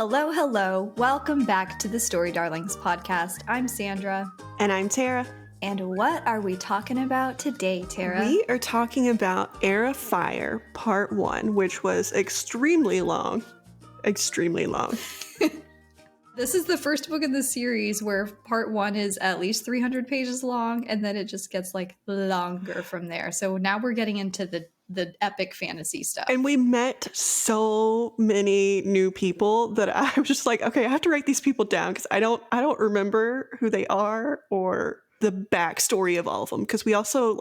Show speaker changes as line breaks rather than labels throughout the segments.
Hello, hello. Welcome back to the Story Darlings podcast. I'm Sandra.
And I'm Tera.
And what are we talking about today, Tera?
We are talking about Heir of Fire, Part 1, which was extremely long. Extremely long.
This is the first book in the series where Part 1 is at least 300 pages long, and then it just gets like longer from there. So now we're getting into the epic fantasy stuff.
And we met so many new people that I was just like, okay, I have to write these people down because I don't remember who they are or the backstory of all of them, because we also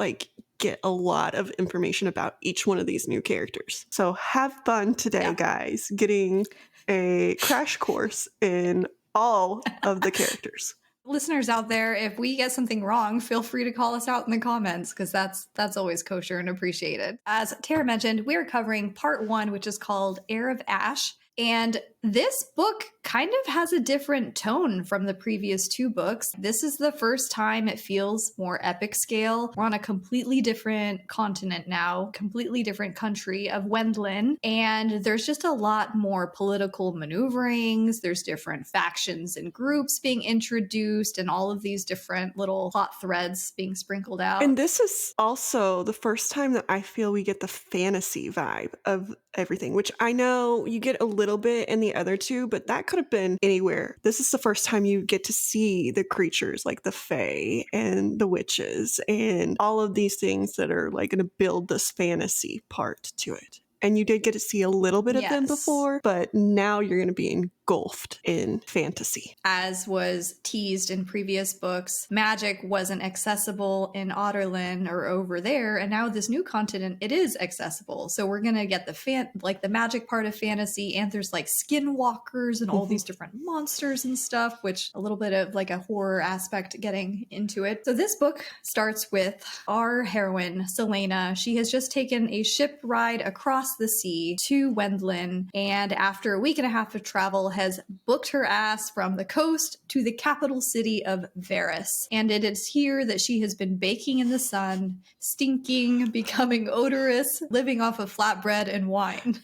get a lot of information about each one of these new characters. So have fun today, guys, getting a crash course in all of the characters.
Listeners out there, if we get something wrong, feel free to call us out in the comments, because that's always kosher and appreciated. As Tera mentioned, we're covering Part 1, which is called Heir of Ash. And this book kind of has a different tone from the previous two books. This is the first time it feels more epic scale. We're on a completely different continent now, completely different country of Wendlyn. And there's just a lot more political maneuverings. There's different factions and groups being introduced and all of these different little plot threads being sprinkled out.
And this is also the first time that I feel we get the fantasy vibe of everything, which I know you get a little bit in the other two, but that could have been anywhere. This is the first time you get to see the creatures like the fae and the witches and all of these things that are like going to build this fantasy part to it. And you did get to see a little bit of them before, but now you're going to be engulfed in fantasy.
As was teased in previous books, magic wasn't accessible in Otterlyn or over there, and now this new continent, it is accessible. So we're going to get the magic part of fantasy, and there's like skinwalkers and all these different monsters and stuff, which a little bit of like a horror aspect getting into it. So this book starts with our heroine, Selena. She has just taken a ship ride across the sea to Wendlyn, and after a week and a half of travel has booked her ass from the coast to the capital city of Varys. And it is here that she has been baking in the sun, stinking, becoming odorous, living off of flatbread and wine.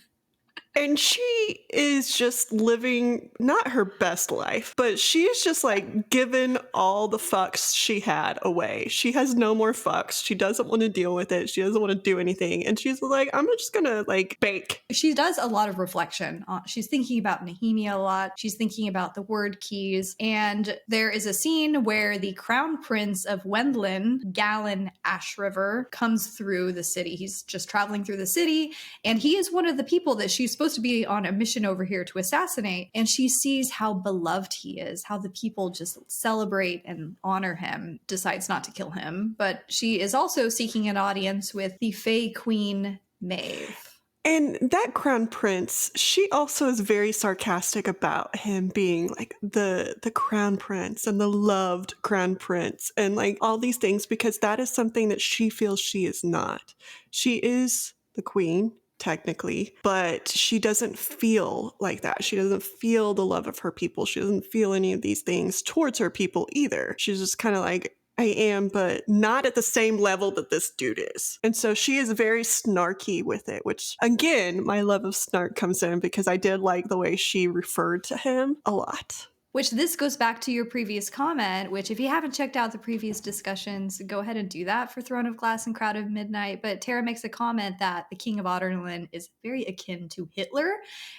And she is just living not her best life, but she is just like giving all the fucks she had away. She has no more fucks. She doesn't want to deal with it. She doesn't want to do anything. And she's like, I'm just gonna like bake.
She does a lot of reflection. She's thinking about Nehemia a lot. She's thinking about the word keys. And there is a scene where the crown prince of Wendlyn, Galen Ashriver, comes through the city. He's just traveling through the city. And he is one of the people that she's supposed to be on a mission over here to assassinate, and she sees how beloved he is, how the people just celebrate and honor him, decides not to kill him. But she is also seeking an audience with the Fae Queen Maeve.
And that crown prince, she also is very sarcastic about him being like the crown prince and the loved crown prince and like all these things, because that is something that she feels she is not. She is the queen, technically, but she doesn't feel like that. She doesn't feel the love of her people. She doesn't feel any of these things towards her people either. She's just kind of like, I am, but not at the same level that this dude is. And so she is very snarky with it, which again, my love of snark comes in because I did like the way she referred to him a lot.
Which this goes back to your previous comment, which if you haven't checked out the previous discussions, go ahead and do that for Throne of Glass and Crowd of Midnight. But Tera makes a comment that the King of Otterlyn is very akin to Hitler.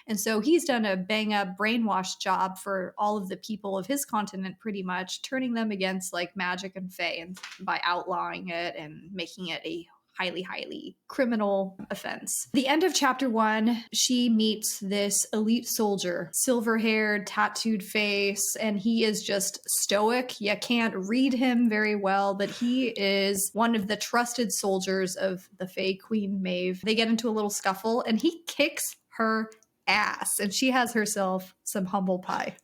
And so he's done a bang-up brainwash job for all of the people of his continent, pretty much, turning them against like magic and fae, and by outlawing it and making it a highly criminal offense. The end of chapter 1, she meets this elite soldier, silver-haired, tattooed face, and he is just stoic. You can't read him very well, but he is one of the trusted soldiers of the Fae Queen Maeve. They get into a little scuffle, and he kicks her ass, and she has herself some humble pie.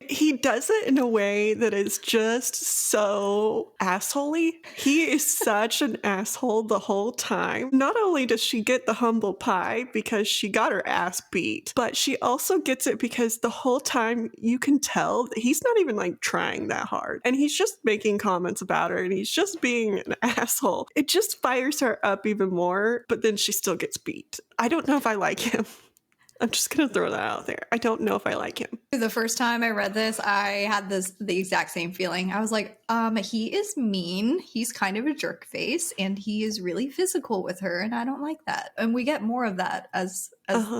He does it in a way that is just so assholey. He is such an asshole the whole time. Not only does she get the humble pie because she got her ass beat, but she also gets it because the whole time you can tell that he's not even like trying that hard. And he's just making comments about her and he's just being an asshole. It just fires her up even more, but then she still gets beat. I don't know if I like him. I'm just going to throw that out there. I don't know if I like him.
The first time I read this, I had the exact same feeling. I was like, he is mean. He's kind of a jerk face, and he is really physical with her, and I don't like that. And we get more of that as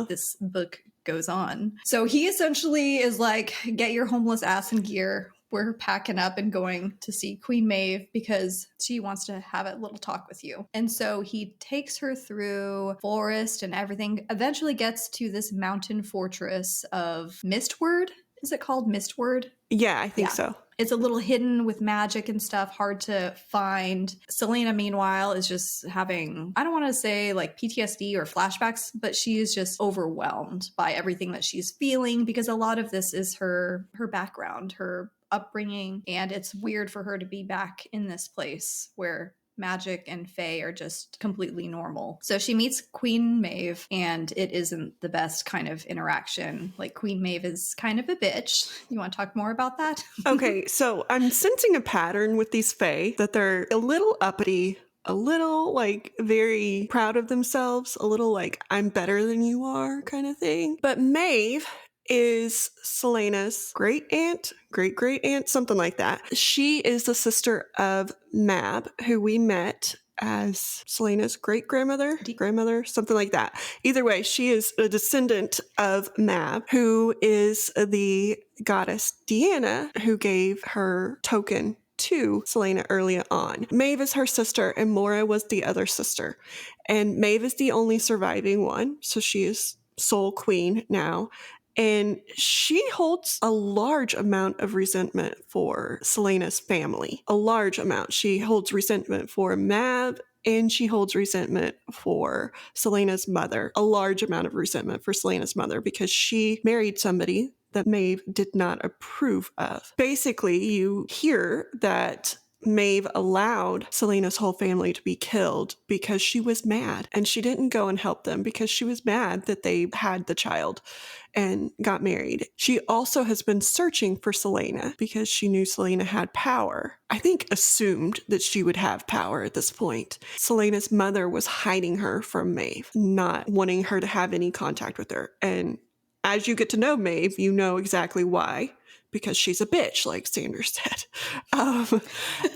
this book goes on. So he essentially is like, get your homeless ass in gear. We're packing up and going to see Queen Maeve because she wants to have a little talk with you. And so he takes her through forest and everything, eventually gets to this mountain fortress of Mistward. Is it called Mistward?
Yeah, I think so.
It's a little hidden with magic and stuff, hard to find. Selena, meanwhile, is just having, I don't want to say like PTSD or flashbacks, but she is just overwhelmed by everything that she's feeling because a lot of this is her background, her upbringing, and it's weird for her to be back in this place where magic and fae are just completely normal. So she meets Queen Maeve, and it isn't the best kind of interaction. Like, Queen Maeve is kind of a bitch. You want to talk more about that?
Okay, so I'm sensing a pattern with these fae, that they're a little uppity, a little like very proud of themselves, a little like I'm better than you are kind of thing. But Maeve is Selena's great aunt, something like that. She is the sister of Mab, who we met as Selena's great-grandmother, something like that. Either way, she is a descendant of Mab, who is the goddess Deanna, who gave her token to Selena early on. Maeve is her sister, and Mora was the other sister. And Maeve is the only surviving one, so she is sole queen now. And she holds a large amount of resentment for Selena's family. A large amount. She holds resentment for Mab, and she holds resentment for Selena's mother. A large amount of resentment for Selena's mother because she married somebody that Maeve did not approve of. Basically, you hear that Maeve allowed Selena's whole family to be killed because she was mad, and she didn't go and help them because she was mad that they had the child and got married. She also has been searching for Selena because she knew Selena had power. I think assumed that she would have power at this point. Selena's mother was hiding her from Maeve, not wanting her to have any contact with her. And as you get to know Maeve, you know exactly why. Because she's a bitch, like Sandra said.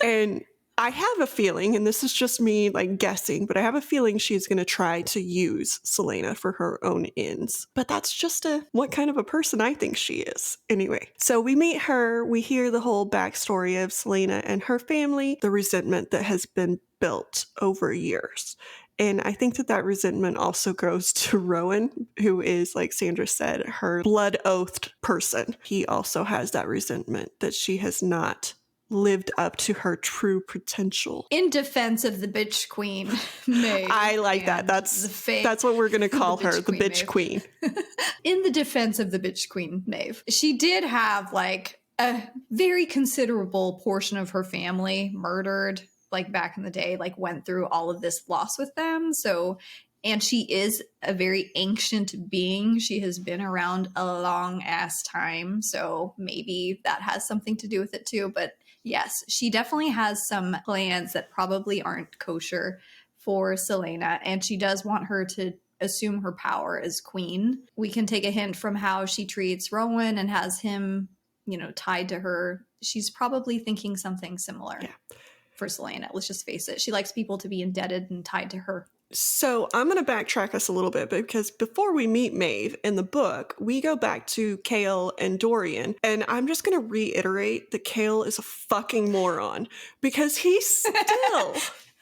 And I have a feeling, and this is just me like guessing, but I have a feeling she's going to try to use Selena for her own ends. But that's just what kind of a person I think she is. Anyway, so we meet her, we hear the whole backstory of Selena and her family, the resentment that has been built over years. And I think that resentment also goes to Rowan, who is, like Sandra said, her blood-oathed person. He also has that resentment that she has not lived up to her true potential.
In defense of the bitch queen, Maeve.
I like that. That's what we're going to call her, the bitch queen.
In the defense of the bitch queen, Maeve, she did have like a very considerable portion of her family murdered, like back in the day, like went through all of this loss with them. So, and she is a very ancient being. She has been around a long ass time. So maybe that has something to do with it too. But yes, she definitely has some plans that probably aren't kosher for Selena. And she does want her to assume her power as queen. We can take a hint from how she treats Rowan and has him, tied to her. She's probably thinking something similar.
Yeah.
For Selena, let's just face it. She likes people to be indebted and tied to her.
So I'm going to backtrack us a little bit because before we meet Maeve in the book, we go back to Chaol and Dorian. And I'm just going to reiterate that Chaol is a fucking moron because he's still,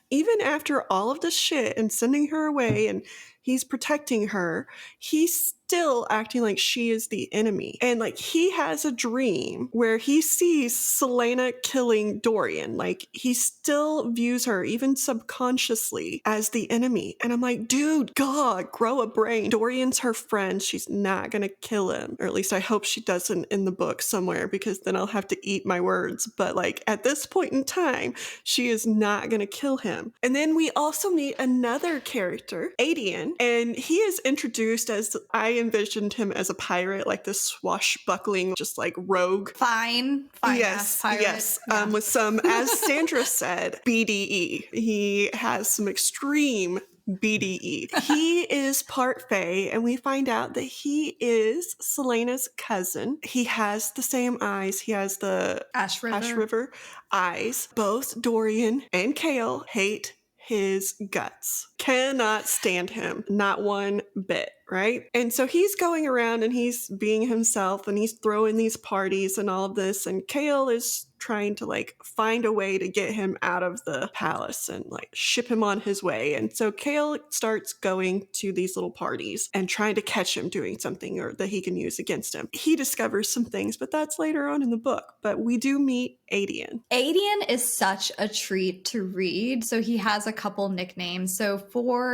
even after all of this shit and sending her away and he's protecting her, he's still acting like she is the enemy. And like he has a dream where he sees Selena killing Dorian. Like he still views her, even subconsciously, as the enemy. And I'm like, dude, God, grow a brain. Dorian's her friend. She's not gonna kill him. Or at least I hope she doesn't in the book somewhere, because then I'll have to eat my words. But like at this point in time, she is not gonna kill him. And then we also meet another character, Aedion, and he is introduced as, I envisioned him as a pirate, like this swashbuckling, just like rogue.
Fine
Yes,
pirate.
yes.
Yeah.
With some, as Sandra said, BDE. He has some extreme BDE. He is part Fae, and we find out that he is Selena's cousin. He has the same eyes. He has the
Ash
Ash
River.
River eyes. Both Dorian and Kale hate his guts. Cannot stand him. Not one bit, right? And so he's going around and he's being himself and he's throwing these parties and all of this. And Kale is trying to like find a way to get him out of the palace and like ship him on his way. And so Kale starts going to these little parties and trying to catch him doing something or that he can use against him. He discovers some things, but that's later on in the book. But we do meet Aedion.
Aedion is such a treat to read. So he has a couple nicknames. So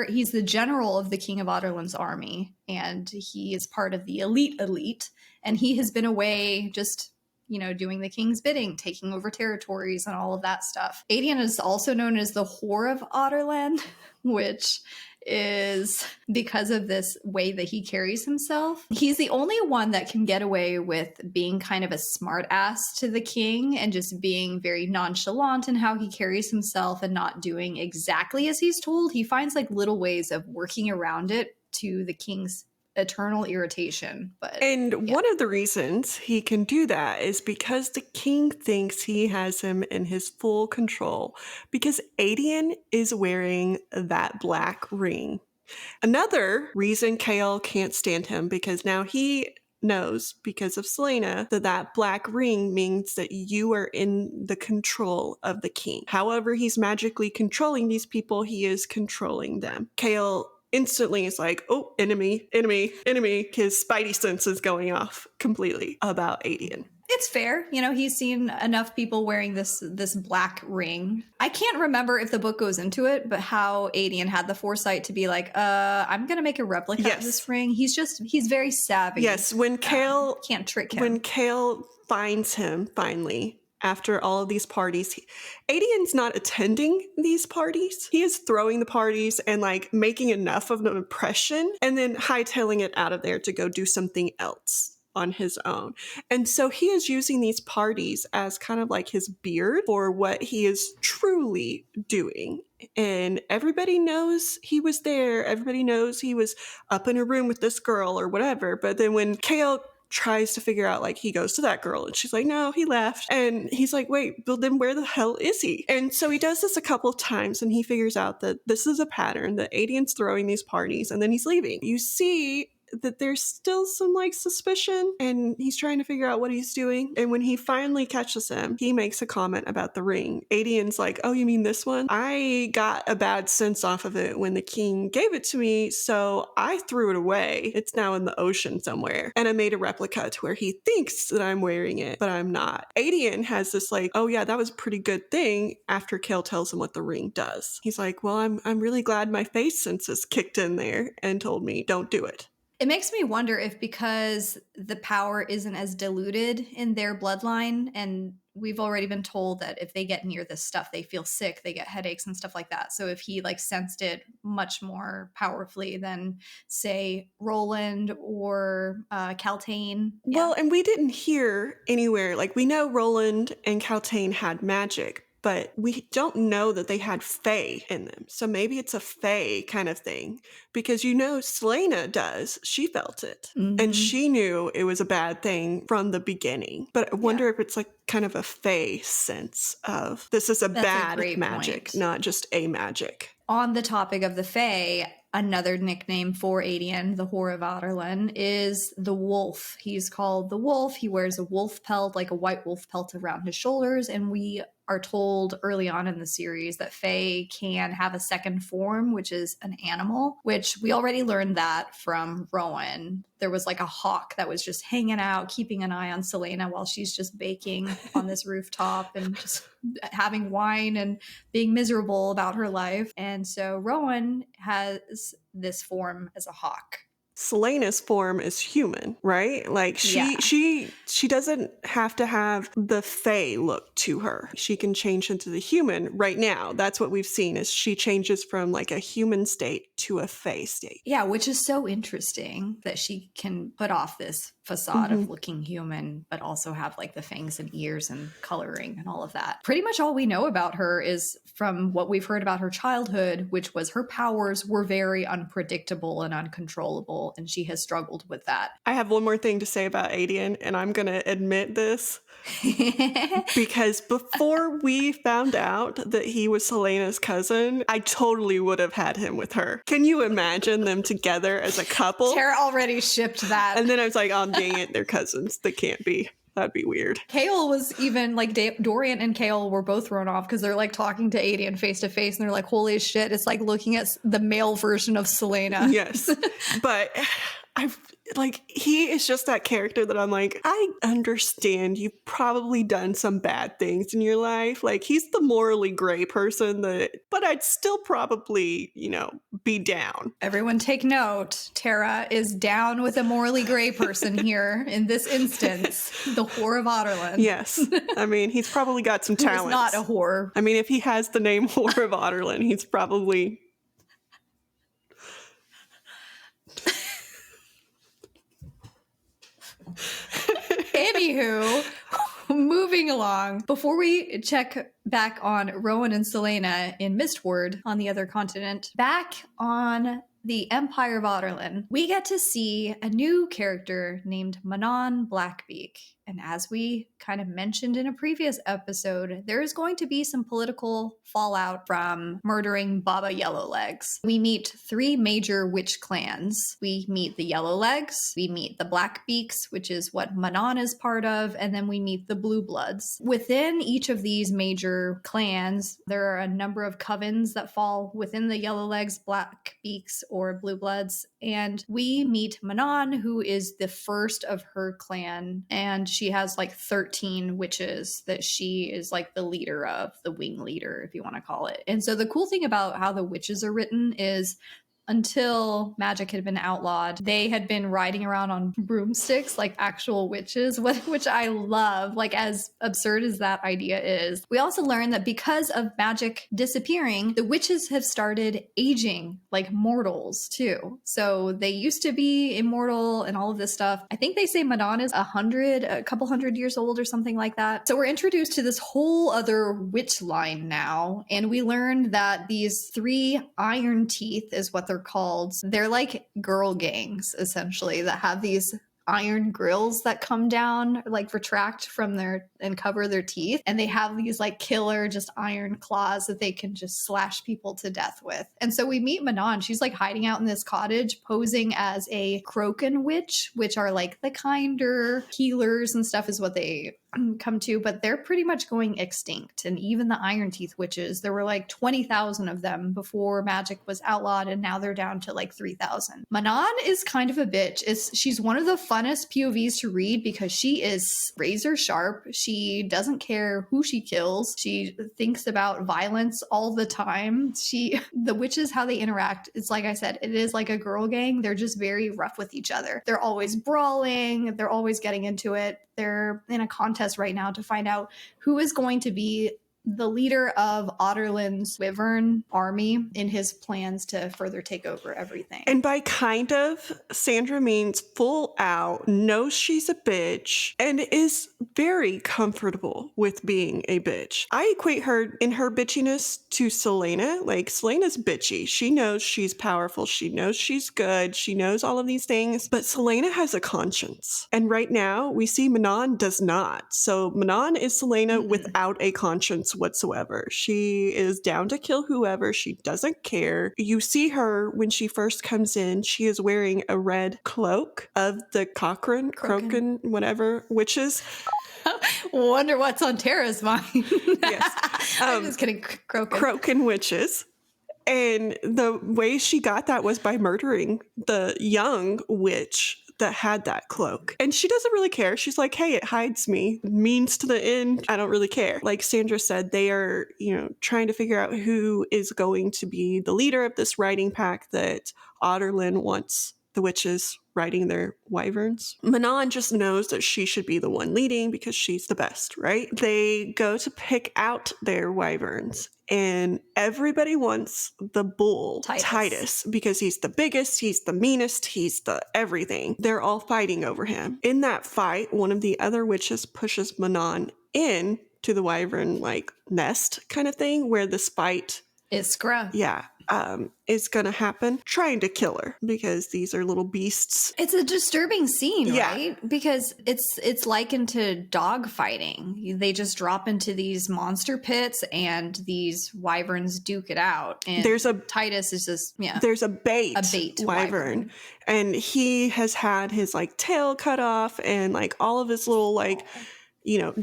he's the general of the King of Adarlan's army, and he is part of the elite. And he has been away just doing the king's bidding, taking over territories and all of that stuff. Aedion is also known as the Heir of Adarlan, which is because of this way that he carries himself. He's the only one that can get away with being kind of a smart ass to the king and just being very nonchalant in how he carries himself and not doing exactly as he's told. He finds like little ways of working around it to the king's eternal irritation.
One of the reasons he can do that is because the king thinks he has him in his full control, because Aedion is wearing that black ring. Another reason Kale can't stand him, because now he knows, because of Selena, that black ring means that you are in the control of the king. However he's magically controlling these people, he is controlling them. Kale instantly is like, oh, enemy. His spidey sense is going off completely about Aedion.
It's fair. He's seen enough people wearing this black ring. I can't remember if the book goes into it, but how Aedion had the foresight to be like, I'm going to make a replica of this ring. He's very savvy.
Yes, when Kale...
can't trick him.
When Kale finds him, finally, after all of these parties, Aedion's not attending these parties. He is throwing the parties and like making enough of an impression and then hightailing it out of there to go do something else on his own. And so he is using these parties as kind of like his beard for what he is truly doing. And everybody knows he was there. Everybody knows he was up in a room with this girl or whatever. But then when Kale tries to figure out, like, he goes to that girl and she's like, no, he left. And he's like, wait, but then where the hell is he? And so he does this a couple of times and he figures out that this is a pattern, that Aedion's throwing these parties and then he's leaving. You see that there's still some like suspicion and he's trying to figure out what he's doing. And when he finally catches him, he makes a comment about the ring. Aedion's like, oh, you mean this one? I got a bad sense off of it when the king gave it to me, so I threw it away. It's now in the ocean somewhere. And I made a replica to where he thinks that I'm wearing it, but I'm not. Aedion has this like, oh yeah, that was a pretty good thing, after Kale tells him what the ring does. He's like, well, I'm really glad my face senses kicked in there and told me, don't do it.
It makes me wonder if because the power isn't as diluted in their bloodline, and we've already been told that if they get near this stuff, they feel sick, they get headaches and stuff like that. So if he like sensed it much more powerfully than, say, Roland or Kaltain. Yeah.
Well, and we didn't hear anywhere, like we know Roland and Kaltain had magic, but we don't know that they had fae in them. So maybe it's a fae kind of thing, because Selena does. She felt it. Mm-hmm. And she knew it was a bad thing from the beginning. But I wonder if it's like kind of a fae sense of this is That's bad magic, point. Not just a magic.
On the topic of the fae, another nickname for Aedion, the Heir of Adarlan, is the Wolf. He's called the Wolf. He wears a wolf pelt, like a white wolf pelt around his shoulders, and we are told early on in the series that fae can have a second form, which is an animal, which we already learned that from Rowan. There was like a hawk that was just hanging out, keeping an eye on Selena while she's just baking on this rooftop and just having wine and being miserable about her life. And so Rowan has this form as a hawk.
Selena's form is human, right? Like she doesn't have to have the fae look to her. She can change into the human right now. That's what we've seen, is she changes from like a human state to a fae state.
Yeah, which is so interesting that she can put off this facade of looking human, but also have like the fangs and ears and coloring and all of that. Pretty much all we know about her is from what we've heard about her childhood, which was her powers were very unpredictable and uncontrollable, and she has struggled with that.
I have one more thing to say about Aedion, and I'm going to admit this. Because before we found out that he was Celaena's cousin, I totally would have had him with her. Can you imagine them together as a couple?
Tara already shipped that.
And then I was like, oh, dang it, they're cousins. They can't be. That'd be weird.
Kale was even like Dorian and Kale were both thrown off because they're like talking to Aedion face to face and they're like, holy shit, it's like looking at the male version of Celaena.
Yes. But he is just that character that I'm like, I understand you've probably done some bad things in your life. Like, he's the morally gray person but I'd still probably, be down.
Everyone take note. Tara is down with a morally gray person here in this instance. The whore of Otterlyn.
Yes. I mean, he's probably got some talent.
He's not a whore.
I mean, if he has the name Whore of Otterlyn, he's probably...
Anywho, moving along. Before we check back on Rowan and Celaena in Mistward on the other continent, back on the Empire of Otterlyn, we get to see a new character named Manon Blackbeak. And as we kind of mentioned in a previous episode, there is going to be some political fallout from murdering Baba Yellowlegs. We meet 3 major witch clans. We meet the Yellowlegs, we meet the Blackbeaks, which is what Manon is part of, and then we meet the Blue Bloods. Within each of these major clans, there are a number of covens that fall within the Yellowlegs, Blackbeaks, or Blue Bloods, and we meet Manon, who is the first of her clan, and she has like 13 witches that she is like the leader of, the wing leader, if you want to call it. And so the cool thing about how the witches are written is until magic had been outlawed, they had been riding around on broomsticks like actual witches, which I love, like as absurd as that idea is. We also learned that because of magic disappearing, the witches have started aging like mortals too. So they used to be immortal and all of this stuff. I think they say Manon is a couple hundred years old or something like that. So we're introduced to this whole other witch line now. And we learned that these 3 iron teeth is what they're called. They're like girl gangs, essentially, that have these iron grills that come down, like retract from their and cover their teeth. And they have these like killer just iron claws that they can just slash people to death with. And so we meet Manon. She's like hiding out in this cottage posing as a Croken witch, which are like the kinder healers and stuff is what they come to, but they're pretty much going extinct. And even the Iron Teeth witches, there were like 20,000 of them before magic was outlawed, and now they're down to like 3,000. Manon is kind of a bitch. She's one of the funnest POVs to read because she is razor sharp. She doesn't care who she kills. She thinks about violence all the time. The witches, how they interact, it's like I said, it is like a girl gang. They're just very rough with each other. They're always brawling. They're always getting into it. They're in a contest right now to find out who is going to be the leader of Otterlyn's wyvern army in his plans to further take over everything.
And by kind of, Sandra means full out, knows she's a bitch, and is very comfortable with being a bitch. I equate her in her bitchiness to Celaena. Like, Celaena's bitchy. She knows she's powerful. She knows she's good. She knows all of these things. But Celaena has a conscience. And right now, we see Manon does not. So Manon is Celaena without a conscience whatsoever. She is down to kill whoever. She doesn't care. You see her when she first comes in. She is wearing a red cloak of the Croken, whatever, witches.
Wonder what's on Tara's mind.
Yes.
I'm just kidding.
Croken witches. And the way she got that was by murdering the young witch that had that cloak. And she doesn't really care. She's like, hey, it hides me. Means to the end, I don't really care. Like Sandra said, they are, trying to figure out who is going to be the leader of this riding pack that Otterlyn wants the witches riding their wyverns. Manon just knows that she should be the one leading because she's the best, right? They go to pick out their wyverns. And everybody wants the bull, Titus, because he's the biggest, he's the meanest, he's the everything. They're all fighting over him. In that fight, one of the other witches pushes Manon in to the wyvern like nest kind of thing where the spite
is
gonna happen, trying to kill her because these are little beasts.
It's a disturbing scene, right? Because it's likened to dog fighting. They just drop into these monster pits and these wyverns duke it out. And Titus is just
there's a bait wyvern, and he has had his like tail cut off and like all of his little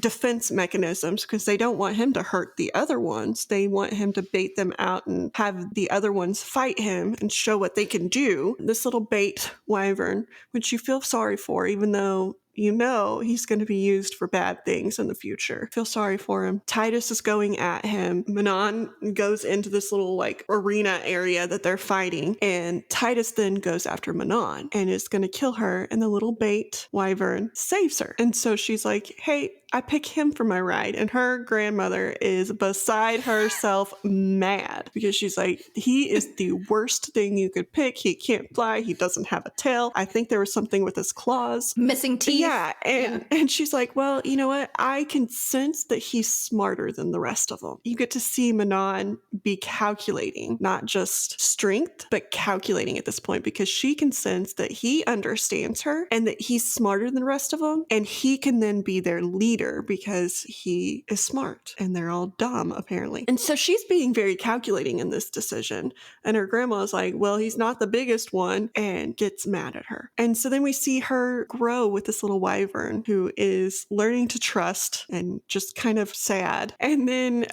defense mechanisms because they don't want him to hurt the other ones. They want him to bait them out and have the other ones fight him and show what they can do. This little bait wyvern, which you feel sorry for, even though he's going to be used for bad things in the future. Feel sorry for him. Titus is going at him. Manon goes into this little like arena area that they're fighting, and Titus then goes after Manon and is going to kill her, and the little bait wyvern saves her. And so she's like, hey, I pick him for my ride. And her grandmother is beside herself mad because she's like, he is the worst thing you could pick. He can't fly. He doesn't have a tail. I think there was something with his claws.
Missing teeth.
Yeah. And she's like, well, you know what? I can sense that he's smarter than the rest of them. You get to see Manon be calculating, not just strength, but calculating at this point because she can sense that he understands her and that he's smarter than the rest of them. And he can then be their leader because he is smart and they're all dumb apparently. And so she's being very calculating in this decision. And her grandma's like, well, he's not the biggest one, and gets mad at her. And so then we see her grow with this little wyvern who is learning to trust and just kind of sad. And then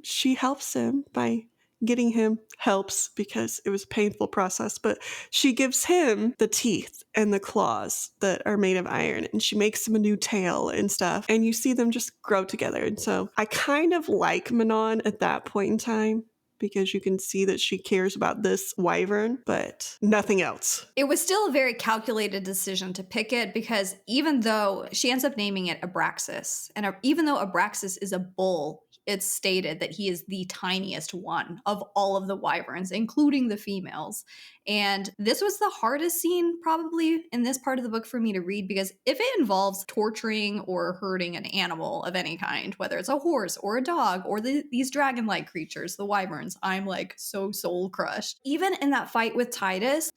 she helps him by getting him helps because it was a painful process, but she gives him the teeth and the claws that are made of iron, and she makes him a new tail and stuff, and you see them just grow together. And so I kind of like Manon at that point in time because you can see that she cares about this wyvern, but nothing else.
It was still a very calculated decision to pick it because even though she ends up naming it Abraxas, and even though Abraxas is a bull, it's stated that he is the tiniest one of all of the wyverns, including the females. And this was the hardest scene probably in this part of the book for me to read because if it involves torturing or hurting an animal of any kind, whether it's a horse or a dog or these dragon-like creatures, the wyverns, I'm like so soul crushed. Even in that fight with Titus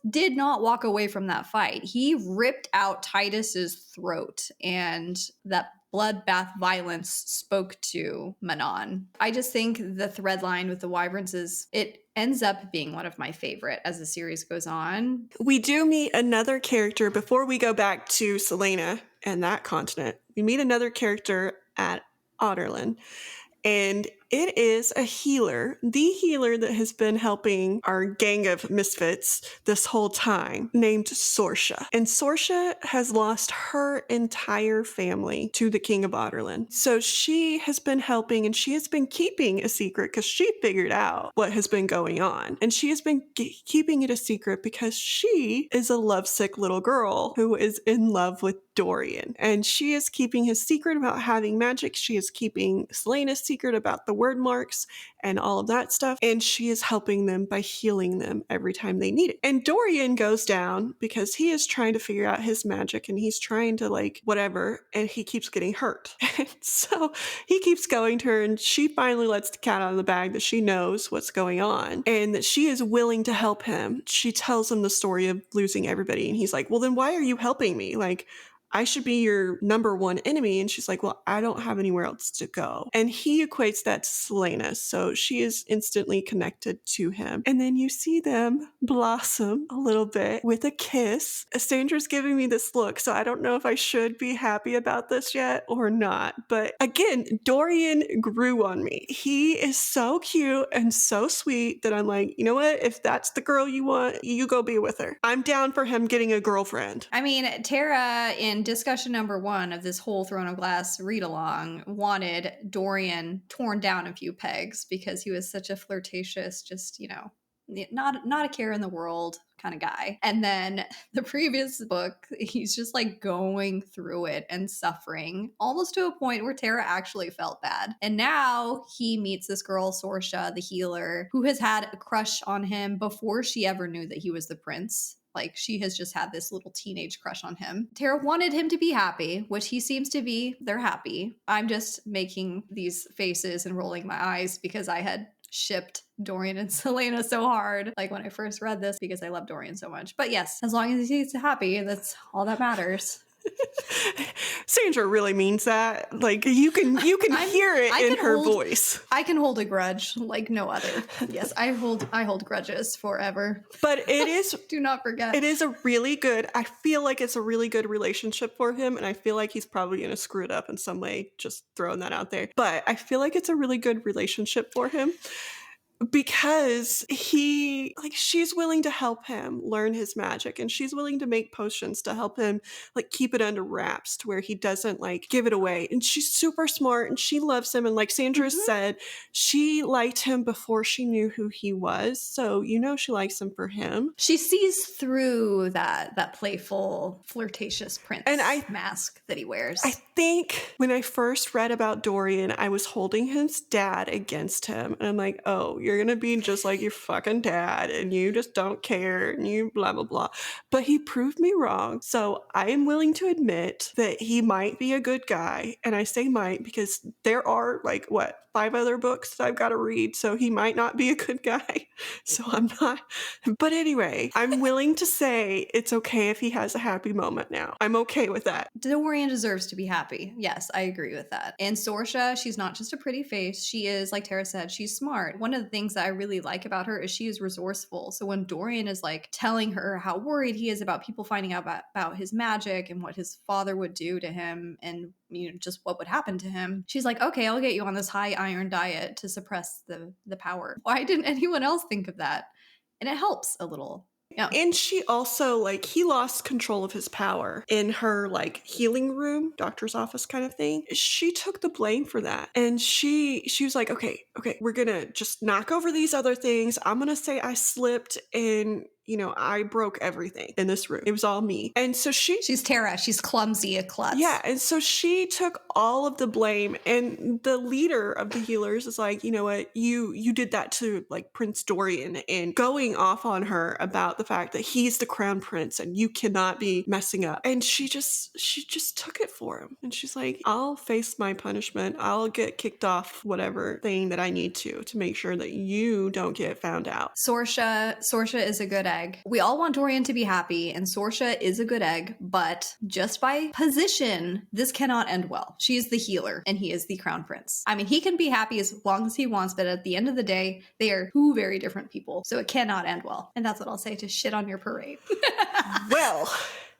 did not walk away from that fight. He ripped out Titus's throat, and that bloodbath violence spoke to Manon. I just think the thread line with the wyverns it ends up being one of my favorite as the series goes on.
We do meet another character before we go back to Selena and that continent. We meet another character at Otterlyn, and it is a healer, the healer that has been helping our gang of misfits this whole time, named Sorsha. And Sorsha has lost her entire family to the King of Otterlyn. So she has been helping, and she has been keeping a secret because she figured out what has been going on. And she has been keeping it a secret because she is a lovesick little girl who is in love with Dorian. And she is keeping his secret about having magic. She is keeping Selena's secret about the wyrdmarks and all of that stuff. And she is helping them by healing them every time they need it. And Dorian goes down because he is trying to figure out his magic and he's trying to whatever, and he keeps getting hurt. And so he keeps going to her, and she finally lets the cat out of the bag that she knows what's going on and that she is willing to help him. She tells him the story of losing everybody, and he's like, well, then why are you helping me? I should be your number one enemy. And she's like, well, I don't have anywhere else to go. And he equates that to Selena. So she is instantly connected to him. And then you see them blossom a little bit with a kiss. Sandra's giving me this look, so I don't know if I should be happy about this yet or not. But again, Dorian grew on me. He is so cute and so sweet that I'm like, you know what? If that's the girl you want, you go be with her. I'm down for him getting a girlfriend.
I mean, Tera in discussion number 1 of this whole Throne of Glass read-along wanted Dorian torn down a few pegs because he was such a flirtatious, just, not a care in the world kind of guy. And then the previous book, he's just like going through it and suffering almost to a point where Tera actually felt bad. And now he meets this girl, Sorsha, the healer, who has had a crush on him before she ever knew that he was the prince. Like, she has just had this little teenage crush on him. Tera wanted him to be happy, which he seems to be. They're happy. I'm just making these faces and rolling my eyes because I had shipped Dorian and Selena so hard, like when I first read this, because I love Dorian so much. But yes, as long as he's happy, that's all that matters.
Sandra really means that. Like, you can hear it in her voice.
I can hold a grudge like no other. Yes, I hold grudges forever.
But it is
do not forget.
It is a really good, I feel like it's a really good relationship for him, and I feel like he's probably going to screw it up in some way, just throwing that out there. But I feel like it's a really good relationship for him. Because she's willing to help him learn his magic, and she's willing to make potions to help him like keep it under wraps to where he doesn't like give it away. And she's super smart and she loves him. And like Sandra said, she liked him before she knew who he was. So, she likes him for him.
She sees through that playful, flirtatious prince mask that he wears.
I think when I first read about Dorian, I was holding his dad against him. And I'm like, oh, you're going to be just like your fucking dad and you just don't care and you blah, blah, blah. But he proved me wrong. So I am willing to admit that he might be a good guy. And I say might because there are 5 other books that I've got to read. So he might not be a good guy. So I'm not. But anyway, I'm willing to say it's okay if he has a happy moment now. I'm okay with that.
Dorian deserves to be happy. Yes, I agree with that. And Sorsha, she's not just a pretty face. She is, like Tera said, she's smart. One of the things that I really like about her is she is resourceful. So when Dorian is like telling her how worried he is about people finding out about his magic and what his father would do to him and just what would happen to him, she's like, okay, I'll get you on this high iron diet to suppress the power. Why didn't anyone else think of that? And it helps a little. Yeah.
And she also, he lost control of his power in her, healing room, doctor's office kind of thing. She took the blame for that. And she was like, okay, we're going to just knock over these other things. I'm going to say I slipped and I broke everything in this room. It was all me. And so she's
Tera. She's clumsy, a klutz.
Yeah. And so she took all of the blame. And the leader of the healers is like, you know what? You did that to Prince Dorian, and going off on her about the fact that he's the crown prince and you cannot be messing up. And she just took it for him. And she's like, I'll face my punishment. I'll get kicked off whatever thing that I need to make sure that you don't get found out.
Sorsha is a good egg. We all want Dorian to be happy, and Sorsha is a good egg, but just by position, this cannot end well. She is the healer, and he is the crown prince. I mean, he can be happy as long as he wants, but at the end of the day, they are two very different people, so it cannot end well. And that's what I'll say to shit on your parade.
Well,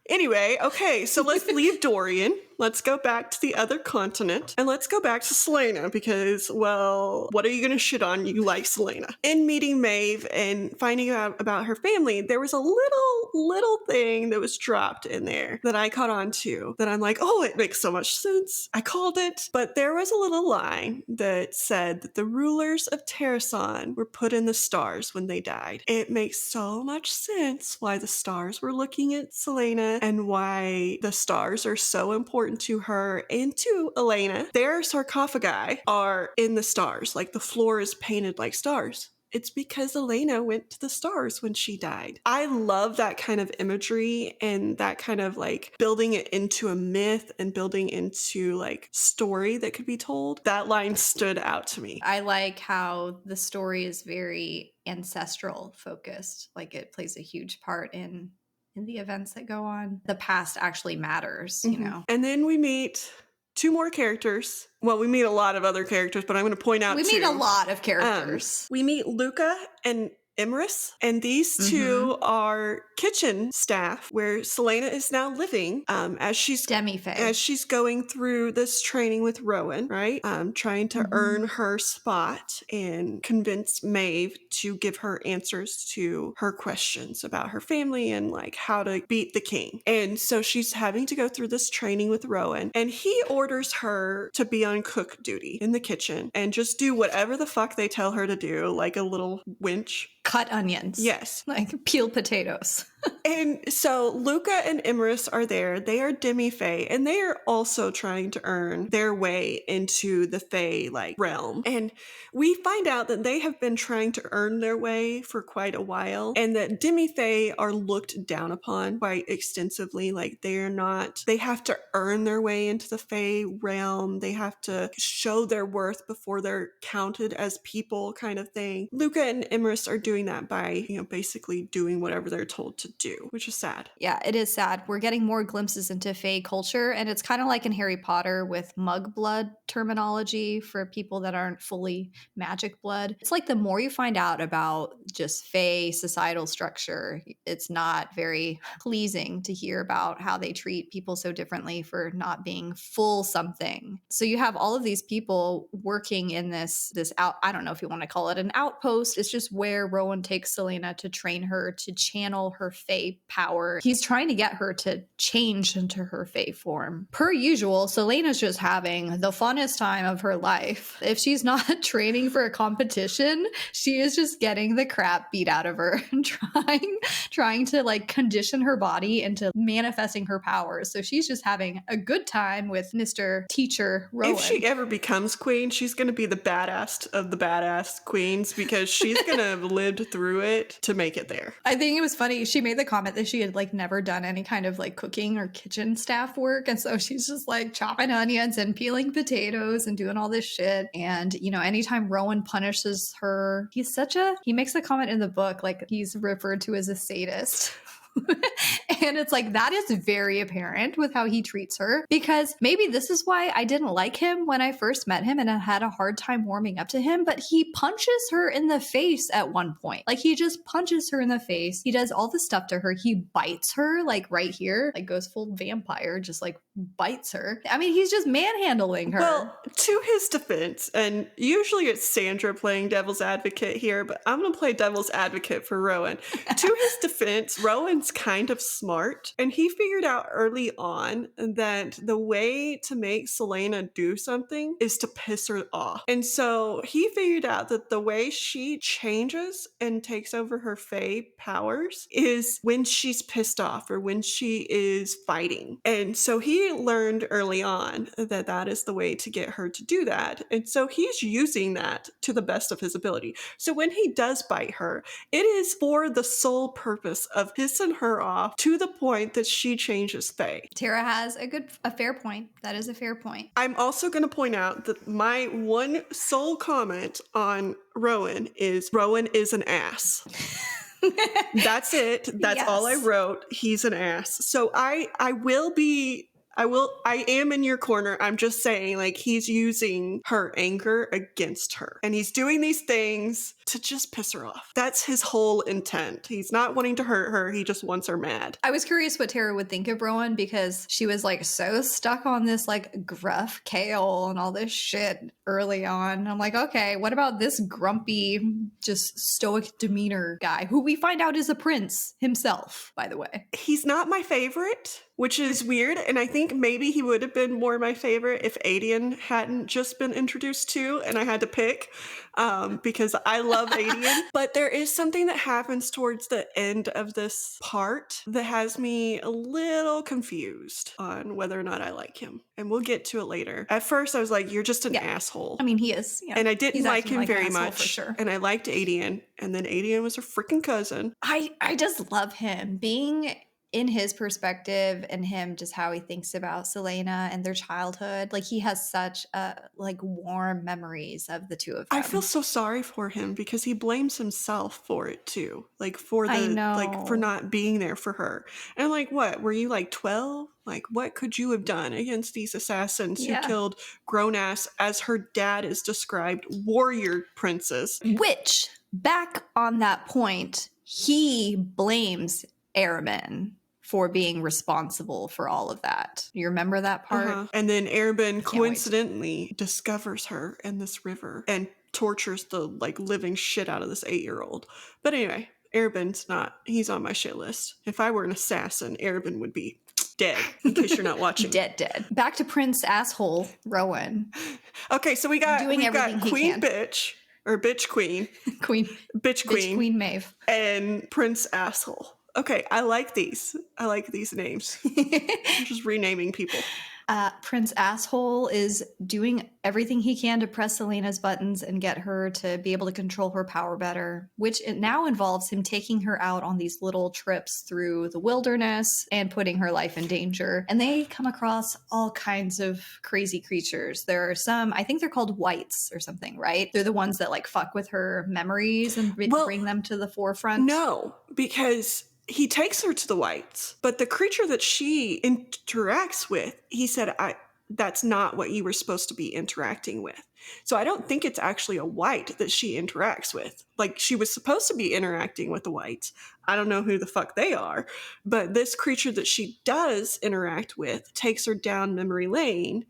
anyway, okay, so let's leave Dorian. Let's go back to the other continent, and let's go back to Selena because, well, what are you going to shit on? You like Selena. In meeting Maeve and finding out about her family, there was a little thing that was dropped in there that I caught on to that I'm like, oh, it makes so much sense. I called it. But there was a little line that said that the rulers of Terrason were put in the stars when they died. It makes so much sense why the stars were looking at Selena and why the stars are so important to her and to Elena. Their sarcophagi are in the stars, the floor is painted like stars. It's because Elena went to the stars when she died. I love that kind of imagery and that kind of building it into a myth and building into story that could be told. That line stood out to me.
I like how the story is very ancestral focused. It plays a huge part in the events that go on. The past actually matters,
And then we meet 2 more characters. Well, we meet a lot of other characters, but I'm going to point out
we meet a lot of characters.
We meet Luca and Imrys, and these 2 are kitchen staff where Selena is now living as she's
Demi-Fae.
As she's going through this training with Rowan, right? Trying to earn her spot and convince Maeve to give her answers to her questions about her family and how to beat the king. And so she's having to go through this training with Rowan, and he orders her to be on cook duty in the kitchen and just do whatever the fuck they tell her to do, like a little wench.
cut onions.
Yes.
Like peel potatoes.
And so Luca and Imerys are there. They are demi-fae, and they are also trying to earn their way into the fae like realm. And we find out that they have been trying to earn their way for quite a while, and that demi-fae are looked down upon quite extensively. Like they have to earn their way into the fae realm. They have to show their worth before they're counted as people, kind of thing. Luca and Imerys are doing that by, basically doing whatever they're told to do, which is sad.
Yeah, it is sad. We're getting more glimpses into fae culture, and it's kind of like in Harry Potter with mug blood terminology for people that aren't fully magic blood. It's like the more you find out about just fae societal structure, it's not very pleasing to hear about how they treat people so differently for not being full something. So you have all of these people working in this out, I don't know if you want to call it an outpost. It's just where Rowan takes Celaena to train her to channel her fae power. He's trying to get her to change into her fae form. Per usual, Celaena's just having the funnest time of her life. If she's not training for a competition, she is just getting the crap beat out of her and trying to like condition her body into manifesting her powers. So she's just having a good time with Mr. Teacher Rowan.
If she ever becomes queen, she's going to be the badass of the badass queens, because she's going to have lived through it to make it there.
I think it was funny. She made the comment that she had like never done any kind of like cooking or kitchen staff work. And so she's just like chopping onions and peeling potatoes and doing all this shit. And, anytime Rowan punishes her, he makes a comment in the book, like he's referred to as a sadist. And it's like, that is very apparent with how he treats her, because maybe this is why I didn't like him when I first met him and I had a hard time warming up to him. But he punches her in the face at one point. Like he just punches her in the face. He does all the stuff to her. He bites her like right here, like goes full vampire, just like bites her. I mean, he's just manhandling her.
Well, to his defense, and usually it's Sandra playing devil's advocate here, but I'm going to play devil's advocate for Rowan. To his defense, Rowan's kind of smart, and he figured out early on that the way to make Celaena do something is to piss her off. And so he figured out that the way she changes and takes over her fae powers is when she's pissed off or when she is fighting. And so he learned early on that that is the way to get her to do that. And so he's using that to the best of his ability. So when he does bite her, it is for the sole purpose of pissing her off to the point that she changes fae.
Tera has a fair point. That is a fair point.
I'm also going to point out that my one sole comment on Rowan is an ass. That's it. That's
Yes.
all I wrote. He's an ass. So I am in your corner. I'm just saying, like, he's using her anger against her. And he's doing these things to just piss her off. That's his whole intent. He's not wanting to hurt her. He just wants her mad.
I was curious what Tera would think of Rowan, because she was like so stuck on this like gruff kale and all this shit early on. I'm like, okay, what about this grumpy, just stoic demeanor guy who we find out is a prince himself, by the way?
He's not my favorite, which is weird. And I think maybe he would have been more my favorite if Aedion hadn't just been introduced to and I had to pick, because I love Aedion. But there is something that happens towards the end of this part that has me a little confused on whether or not I like him. And we'll get to it later. At first, I was like, you're just an asshole.
I mean, he is. Yeah.
And I didn't
He's
like
acting
him
like an
very
asshole
much.
for sure.
And I liked Aedion. And then Aedion was her freaking cousin.
I just love him being in his perspective and him just how he thinks about Celaena and their childhood. Like, he has such like warm memories of the two of them.
I feel so sorry for him because he blames himself for it too. Like for not being there for her. And like, what? Were you like 12? Like, what could you have done against these assassins who killed grown-ass, as her dad is described, warrior princes?
Which, back on that point, he blames Arabin for being responsible for all of that. You remember that part?
And then Arabin coincidentally discovers her in this river and tortures the like living shit out of this 8-year-old. But anyway, Arabin's not, he's on my shit list. If I were an assassin, Arabin would be dead, in case you're not watching.
Dead. Back to Prince Asshole Rowan.
Okay, so we've got Queen
can.
Bitch or bitch queen.
Queen.
Bitch
Bitch
queen.
Queen Maeve.
And Prince Asshole. Okay, I like these. I like these names. I'm just renaming people.
Prince Asshole is doing everything he can to press Selena's buttons and get her to be able to control her power better, which it now involves him taking her out on these little trips through the wilderness and putting her life in danger. And they come across all kinds of crazy creatures. There are some, I think they're called wights or something, right? They're the ones that like fuck with her memories and bring them to the forefront.
No, because he takes her to the wights, but the creature that she interacts with, he said, that's not what you were supposed to be interacting with. So I don't think it's actually a wight that she interacts with. Like, she was supposed to be interacting with the wights. I don't know who the fuck they are, but this creature that she does interact with takes her down memory lane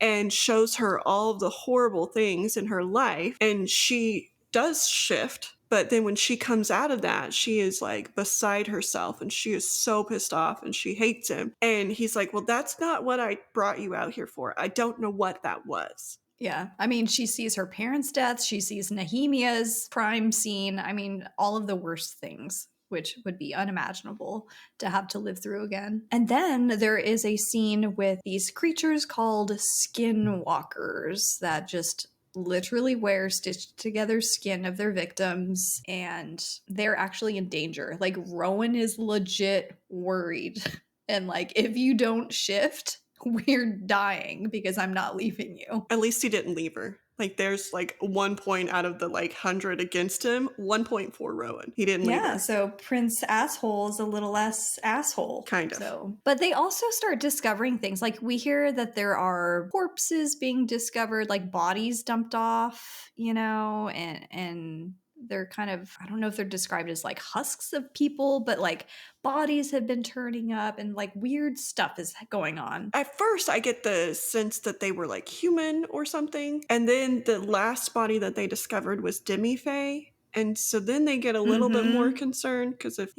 and shows her all of the horrible things in her life, and she does shift. But then when she comes out of that, she is like beside herself and she is so pissed off and she hates him. And he's like, well, that's not what I brought you out here for. I don't know what that was.
Yeah. I mean, she sees her parents' deaths. She sees Nehemiah's crime scene. I mean, all of the worst things, which would be unimaginable to have to live through again. And then there is a scene with these creatures called skinwalkers that just literally wear stitched together skin of their victims, and they're actually in danger. Like, Rowan is legit worried. And like, if you don't shift, we're dying because I'm not leaving you.
At least he didn't leave her. Like, there's like 1 point out of the like 100 against him, 1 point for Rowan. He didn't leave her.
Yeah, so Prince Asshole is a little less asshole.
Kind of.
So, but they also start discovering things. Like, we hear that there are corpses being discovered, like bodies dumped off, you know, and they're kind of, I don't know if they're described as like husks of people, but like bodies have been turning up and like weird stuff is going on.
At first, I get the sense that they were like human or something. And then the last body that they discovered was Demi-Fae. And so then they get a little bit more concerned because if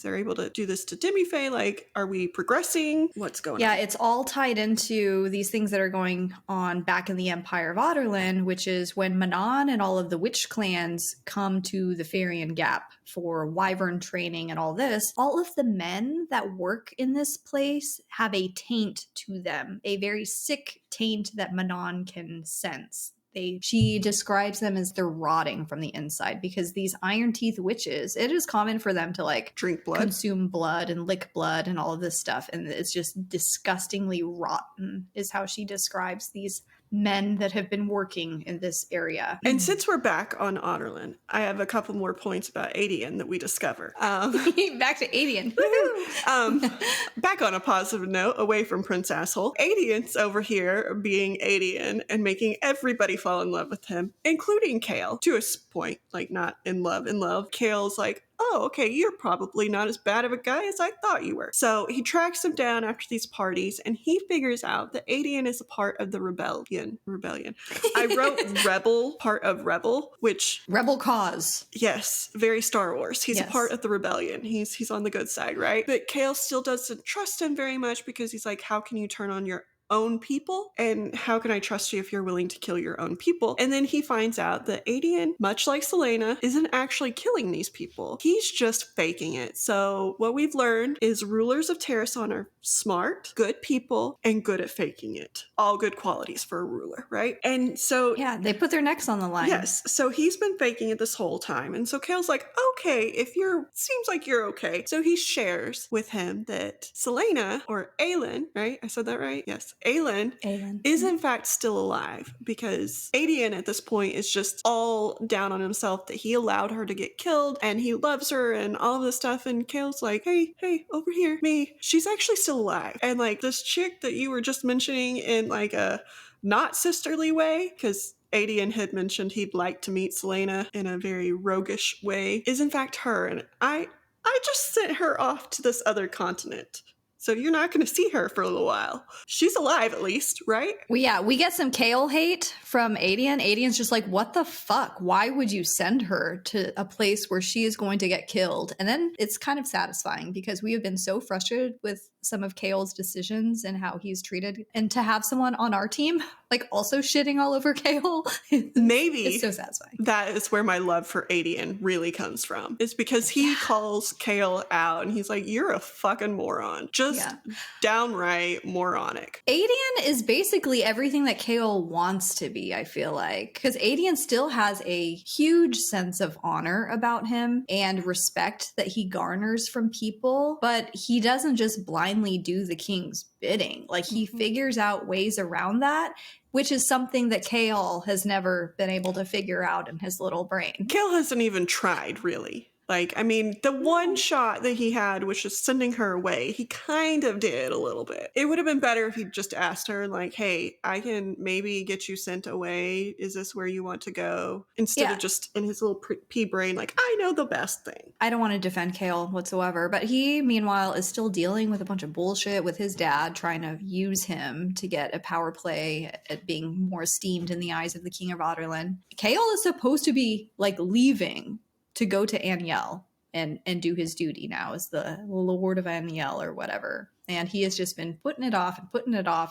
they're able to do this to Demi-Fae, like, are we progressing? What's going on?
Yeah, it's all tied into these things that are going on back in the Empire of Aderlyn, which is when Manon and all of the witch clans come to the Farian Gap for wyvern training and all this. All of the men that work in this place have a taint to them, a very sick taint that Manon can sense. She describes them as they're rotting from the inside because these Iron Teeth witches, it is common for them to like
drink blood,
consume blood and lick blood and all of this stuff. And it's just disgustingly rotten is how she describes these men that have been working in this area.
And since we're back on Aderlyn, I have a couple more points about Aedion that we discover.
Back to Aedion.
Back on a positive note, away from Prince Asshole. Aedion's over here being Aedion and making everybody fall in love with him, including Kale, to a point, like not in love. Kale's like, oh, okay, you're probably not as bad of a guy as I thought you were. So he tracks him down after these parties, and he figures out that Aedion is a part of the rebellion. I wrote rebel, part of rebel, which...
Rebel cause.
Yes, very Star Wars. He's a part of the rebellion. He's on the good side, right? But Kale still doesn't trust him very much because he's like, how can you turn on your own people? And how can I trust you if you're willing to kill your own people? And then he finds out that Aedion, much like Selena, isn't actually killing these people. He's just faking it. So what we've learned is rulers of Terrason are smart, good people, and good at faking it. All good qualities for a ruler, right? And so...
yeah, they put their necks on the line.
Yes. So he's been faking it this whole time. And so Kale's like, okay, seems like you're okay. So he shares with him that Selena, or Aelin, right? I said that right? Yes. Aelin is in fact still alive because Aedion at this point is just all down on himself that he allowed her to get killed and he loves her and all of this stuff. And Kale's like, hey, over here, me. She's actually still alive. And like this chick that you were just mentioning in like a not sisterly way, because Aedion had mentioned he'd like to meet Selena in a very roguish way, is in fact her. And I just sent her off to this other continent. So you're not going to see her for a little while. She's alive at least, right?
We get some Chaol hate from Aedion. Aedion's just like, what the fuck? Why would you send her to a place where she is going to get killed? And then it's kind of satisfying because we have been so frustrated with some of Chaol's decisions and how he's treated. And to have someone on our team, like, also shitting all over Chaol,
maybe
it's so satisfying.
That is where my love for Aedion really comes from. It's because he calls Chaol out and he's like, you're a fucking moron. Just downright moronic.
Aedion is basically everything that Chaol wants to be, I feel like. Because Aedion still has a huge sense of honor about him and respect that he garners from people, but he doesn't just blindly do the king's bidding. Like, he figures out ways around that, which is something that Chaol has never been able to figure out in his little brain.
Chaol hasn't even tried, really. Like, I mean, the one shot that he had was just sending her away. He kind of did a little bit. It would have been better if he just asked her, like, hey, I can maybe get you sent away. Is this where you want to go? Instead of just in his little pea brain, like, I know the best thing.
I don't want to defend Chaol whatsoever, but he, meanwhile, is still dealing with a bunch of bullshit with his dad, trying to use him to get a power play at being more esteemed in the eyes of the King of Adarlan. Chaol is supposed to be, like, leaving to go to Aniel and do his duty now as the Lord of Aniel or whatever. And he has just been putting it off.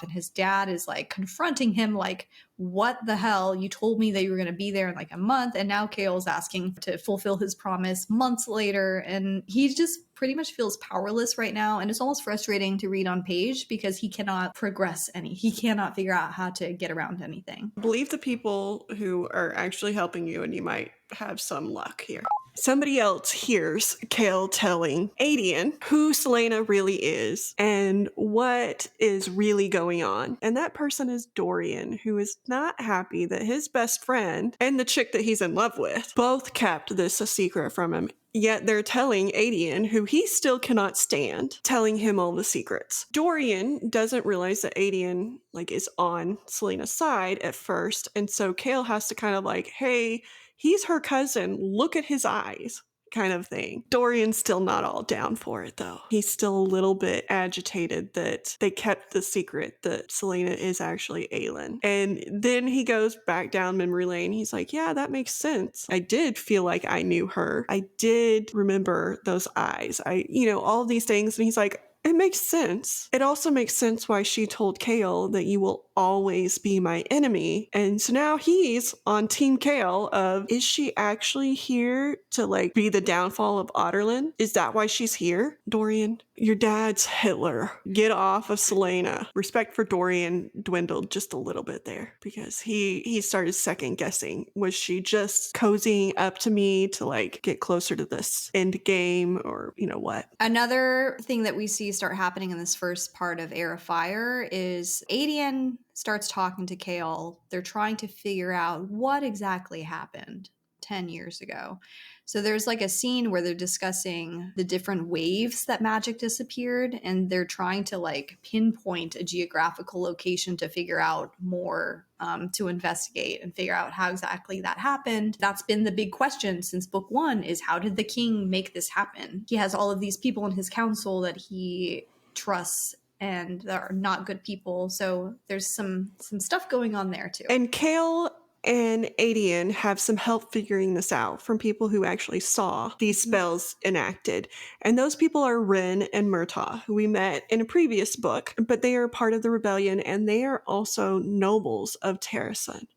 And his dad is like confronting him like, what the hell? You told me that you were going to be there in like a month. And now Chaol's asking to fulfill his promise months later. And he just pretty much feels powerless right now. And it's almost frustrating to read on page because he cannot progress he cannot figure out how to get around anything.
Believe the people who are actually helping you and you might have some luck here. Somebody else hears Chaol telling Aedion who Celaena really is and what is really going on. And that person is Dorian, who is not happy that his best friend and the chick that he's in love with both kept this a secret from him. Yet they're telling Aedion, who he still cannot stand, telling him all the secrets. Dorian doesn't realize that Aedion is on Celaena's side at first, and so Chaol has to kind of like, hey, he's her cousin, look at his eyes, kind of thing. Dorian's still not all down for it, though. He's still a little bit agitated that they kept the secret that Celaena is actually Aelin. And then he goes back down memory lane. He's like, yeah, that makes sense. I did feel like I knew her. I did remember those eyes. All these things. And he's like, it makes sense. It also makes sense why she told Chaol that you will always be my enemy. And so now he's on Team Chaol of, is she actually here to be the downfall of Adarlan? Is that why she's here? Dorian, your dad's Hitler. Get off of Celaena. Respect for Dorian dwindled just a little bit there because he started second guessing. Was she just cozying up to me to get closer to this end game or what?
Another thing that we see start happening in this first part of Heir of Fire is Aedion starts talking to Chaol. They're trying to figure out what exactly happened 10 years ago. So there's a scene where they're discussing the different waves that magic disappeared, and they're trying to pinpoint a geographical location to figure out more, to investigate and figure out how exactly that happened. That's been the big question since book 1 is, how did the king make this happen? He has all of these people in his council that he trusts and they're not good people. So there's some stuff going on there too.
And Chaol and Aedion have some help figuring this out from people who actually saw these spells enacted. And those people are Ren and Murtaugh, who we met in a previous book, but they are part of the rebellion and they are also nobles of Terrasun.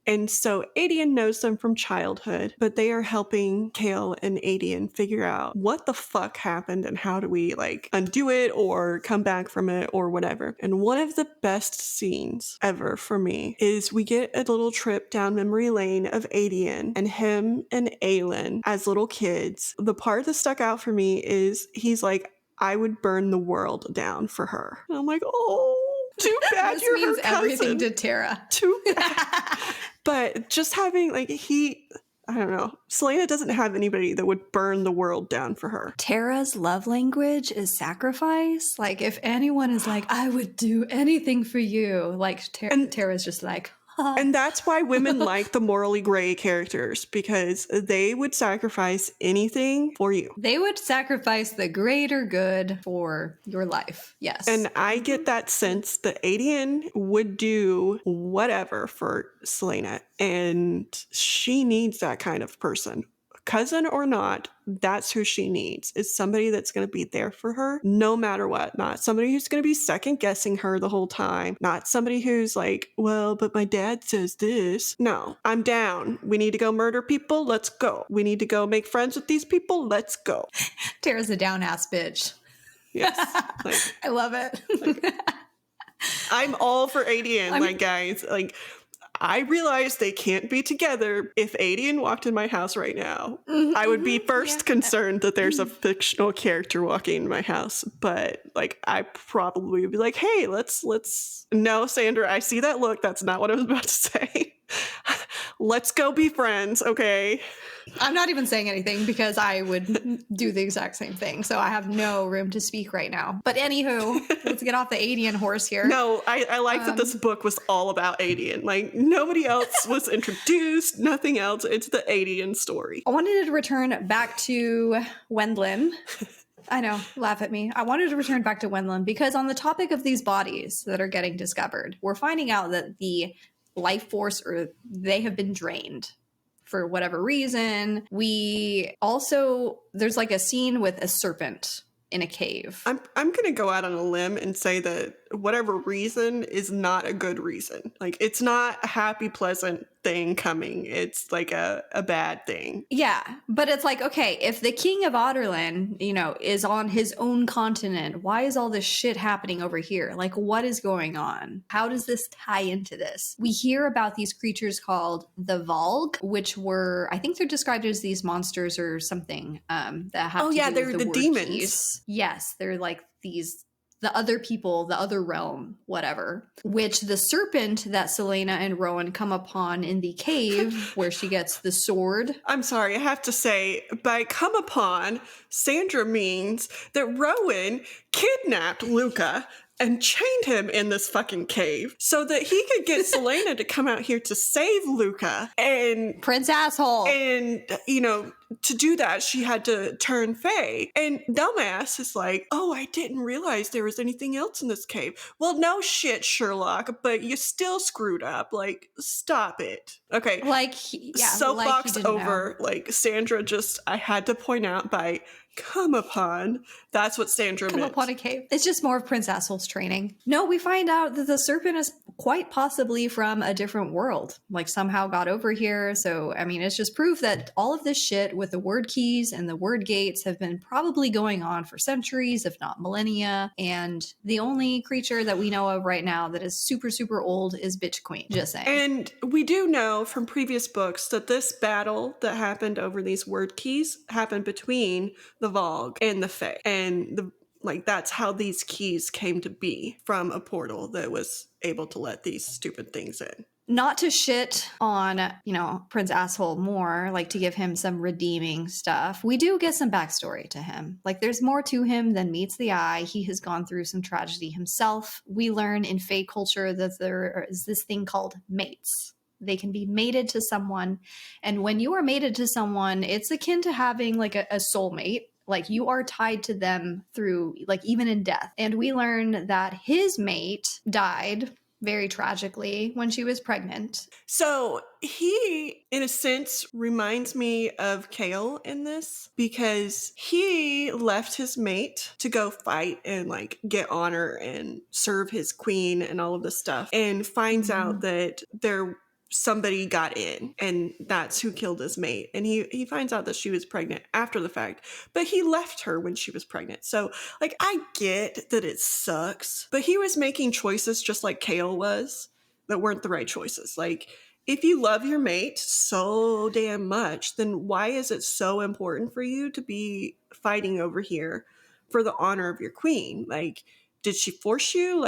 And so Aedion knows them from childhood, but they are helping Chaol and Aedion figure out what the fuck happened and how do we undo it or come back from it or whatever. And one of the best scenes ever for me is we get a little trip down memory lane of Aedion and him and Aelin as little kids. The part that stuck out for me is he's like, I would burn the world down for her. And I'm like, oh, too bad you're her cousin.
This means everything to Tera.
Too bad. But just having, I don't know, Celaena doesn't have anybody that would burn the world down for her.
Tera's love language is sacrifice. If anyone is I would do anything for you, Tera's just
And that's why women like the morally gray characters, because they would sacrifice anything for you.
They would sacrifice the greater good for your life. Yes.
And I get that sense that Aedion would do whatever for Selena, and she needs that kind of person. Cousin or not, that's who she needs, is somebody that's going to be there for her no matter what. Not somebody who's going to be second guessing her the whole time. Not somebody who's like, well, but my dad says this. No, I'm down. We need to go murder people. Let's go. We need to go make friends with these people. Let's go.
Tara's a down ass bitch.
Yes. Like,
I love it.
like, I'm all for Aedion, guys. Like, I realize they can't be together. If Aedion walked in my house right now, I would be first concerned that there's a fictional character walking in my house. But like, I probably would be like, hey, let's. No, Sandra, I see that look. That's not what I was about to say. Let's go be friends, okay?
I'm not even saying anything because I would do the exact same thing. So I have no room to speak right now. But anywho, let's get off the Aedion horse here.
No, I like that this book was all about Aedion. Like, nobody else was introduced, nothing else. It's the Aedion story.
I wanted to return back to Wendlyn. I know, laugh at me. I wanted to return back to Wendlyn because on the topic of these bodies that are getting discovered, we're finding out that the life force, or they have been drained for whatever reason. There's like a scene with a serpent in a cave.
I'm going to go out on a limb and say that whatever reason is not a good reason. Like, it's not a happy, pleasant thing coming. It's like a bad thing.
Yeah, but it's like, okay, if the king of Otterlin, is on his own continent, why is all this shit happening over here? Like, what is going on? How does this tie into this? We hear about these creatures called the Valg, which were, I think they're described as these monsters or something that have to do
they're
with
the
word
demons.
keys. Yes, they're like the other people, the other realm, whatever, which the serpent that Selena and Rowan come upon in the cave where she gets the sword.
I'm sorry, I have to say, by come upon, Sandra means that Rowan kidnapped Luca and chained him in this fucking cave so that he could get Selena to come out here to save Luca. And
Prince Asshole.
And, to do that, she had to turn Fae. And dumbass is like, oh, I didn't realize there was anything else in this cave. Well, no shit, Sherlock, but you still screwed up. Like, stop it. Okay. Soapbox over. Like, Sandra I had to point out by come upon. That's what Sandra meant.
Come upon a cave. It's just more of Prince Asshole's training. No, we find out that the serpent is quite possibly from a different world. Like, somehow got over here. So, I mean, it's just proof that all of this shit with the word keys and the word gates have been probably going on for centuries, if not millennia. And the only creature that we know of right now that is super, super old is Bitch Queen. Just saying.
And we do know from previous books that this battle that happened over these word keys happened between the Valg and the Fae. And that's how these keys came to be, from a portal that was able to let these stupid things in.
Not to shit on, Prince Asshole more, like to give him some redeeming stuff. We do get some backstory to him. Like, there's more to him than meets the eye. He has gone through some tragedy himself. We learn in Fae culture that there is this thing called mates. They can be mated to someone. And when you are mated to someone, it's akin to having like a soulmate. Like, you are tied to them through, like, even in death. And we learn that his mate died very tragically when she was pregnant.
So he, in a sense, reminds me of Kale in this, because he left his mate to go fight and get honor and serve his queen and all of this stuff, and finds out that somebody got in, and that's who killed his mate. And he finds out that she was pregnant after the fact, but he left her when she was pregnant. So I get that it sucks, but he was making choices just like Kale was that weren't the right choices. Like, if you love your mate so damn much, then why is it so important for you to be fighting over here for the honor of your queen? Like, did she force you?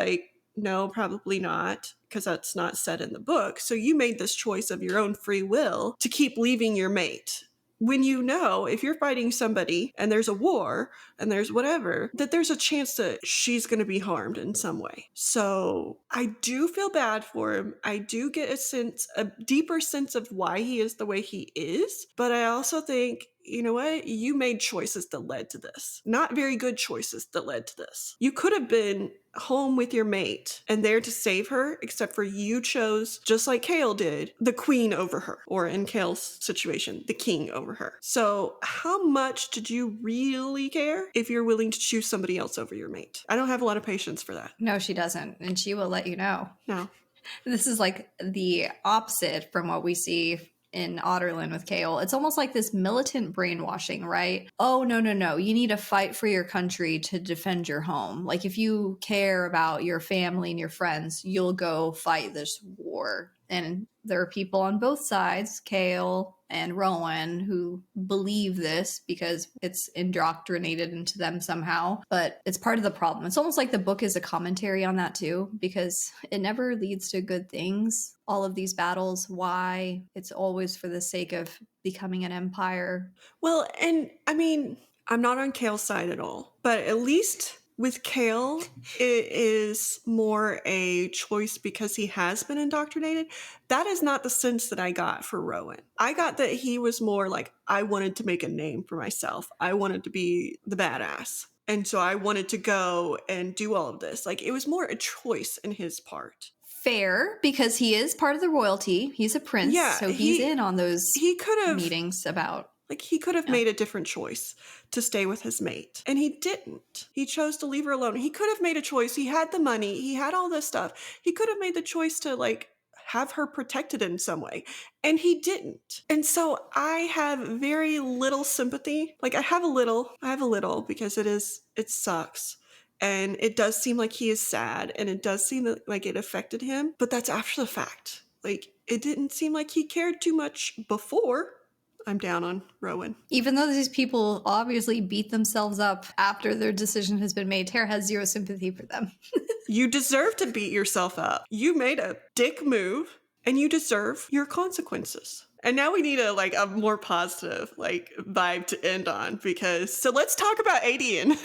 No, probably not, because that's not said in the book. So you made this choice of your own free will to keep leaving your mate. when you know if you're fighting somebody and there's a war and there's whatever, that there's a chance that she's going to be harmed in some way. So I do feel bad for him. I do get a deeper sense of why he is the way he is. But I also think, you know what? You made choices that led to this. Not very good choices that led to this. You could have been home with your mate and there to save her, except for you chose, just like Kale did, the queen over her, or in Kale's situation, the king over her. So how much did you really care if you're willing to choose somebody else over your mate? I don't have a lot of patience for that.
No, she doesn't. And she will let you know.
No.
This is like the opposite from what we see in Otterlin with Kale. It's almost like this militant brainwashing, right? Oh, no, no, no. You need to fight for your country to defend your home. Like if you care about your family and your friends, you'll go fight this war. And there are people on both sides, Kale and Rowan, who believe this because it's indoctrinated into them somehow. But it's part of the problem. It's almost like the book is a commentary on that too, because it never leads to good things. All of these battles, why? It's always for the sake of becoming an empire.
Well, and I mean, I'm not on Kale's side at all, but at least with Kale, it is more a choice because he has been indoctrinated. That is not the sense that I got for Rowan. I got that he was more like, I wanted to make a name for myself. I wanted to be the badass. And so I wanted to go and do all of this. Like, it was more a choice in his part.
Fair, because he is part of the royalty. He's a prince, so he's in on those meetings about...
Like, he could have made a different choice to stay with his mate. And he didn't. He chose to leave her alone. He could have made a choice. He had the money. He had all this stuff. He could have made the choice to, like, have her protected in some way. And he didn't. And so I have very little sympathy. Like, I have a little because it sucks. And it does seem like he is sad. And it does seem like it affected him. But that's after the fact. Like, it didn't seem like he cared too much before. I'm down on Rowan.
Even though these people obviously beat themselves up after their decision has been made, Tera has zero sympathy for them.
You deserve to beat yourself up. You made a dick move, and you deserve your consequences. And now we need a more positive vibe to end on, so let's talk about Aedion.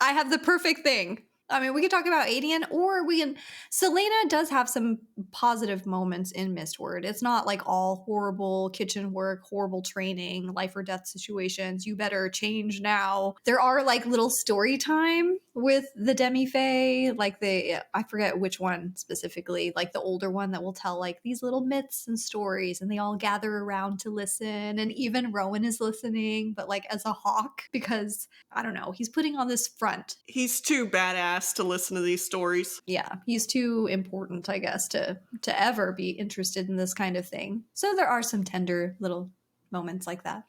I have the perfect thing. I mean, we could talk about Aedion, or we can... Selena does have some positive moments in Mistward. It's not like all horrible kitchen work, horrible training, life or death situations. You better change now. There are like little story time with the Demi-Fae, like I forget which one specifically, like the older one that will tell like these little myths and stories, and they all gather around to listen. And even Rowan is listening, but like as a hawk, because I don't know, he's putting on this front.
He's too badass to listen to these stories.
Yeah, he's too important, I guess, to ever be interested in this kind of thing. So there are some tender little moments like that.